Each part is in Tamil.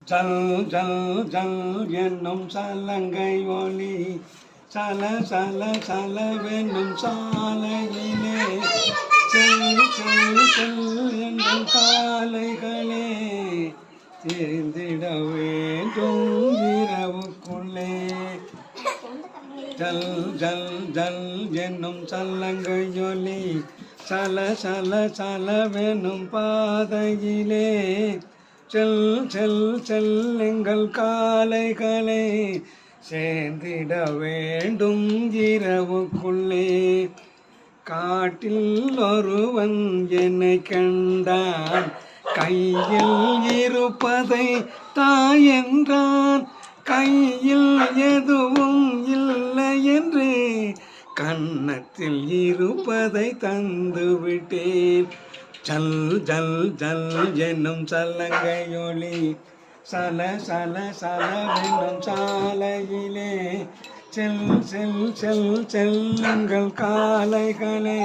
ஜல் ஜல் ஜல் என்னும் சலங்கை ஒளி சல சல சலவென்னும் சாலையிலே செல் செல் செல் என்னும் காலைகளே தெரிந்திட வேண்டும் இரவுக்குள்ளே. ஜல் ஜல் ஜல் என்னும் சலங்கை ஒளி சல சல சலவெனும் பாதையிலே செல் செல் செல் எங்கள் காலைகளை சேர்ந்திட வேண்டும் இரவுக்குள்ளே. காட்டில் ஒருவன் என்னை கண்டான், கையில் இருப்பதை தாய் என்றான். கையில் எதுவும் இல்லை என்று கன்னத்தில் இருப்பதை தந்து விட்டேன். ஜல் ஜல் ஜல் என்னும் சலங்கை ஒளி சல சல சலவென்னும் சாலையிலே செல் செல் செல் செல்லுங்கள் காலைகளை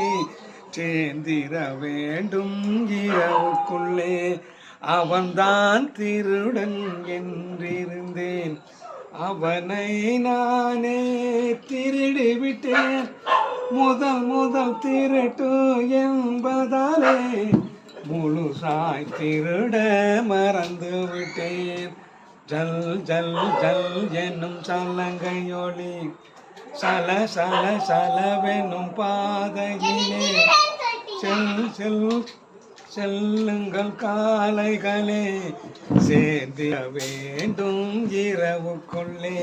சேர்ந்திட வேண்டும் இரவுக்குள்ளே. அவன்தான் திருடன் என்றிருந்தேன், அவனை நானே திருடிவிட்டேன். முதல் முதல் திருட்டு என்பதாலே முழுசாய் திருட மறந்து விட்டேன். ஜல் ஜல் ஜல் என்னும் சலங்கை ஒளி சல சல சலவெனும் பாதையிலே செல் செல் செல்லுங்கள் காலைகளே சேர்ந்திட வேண்டும் இரவுக்குள்ளே.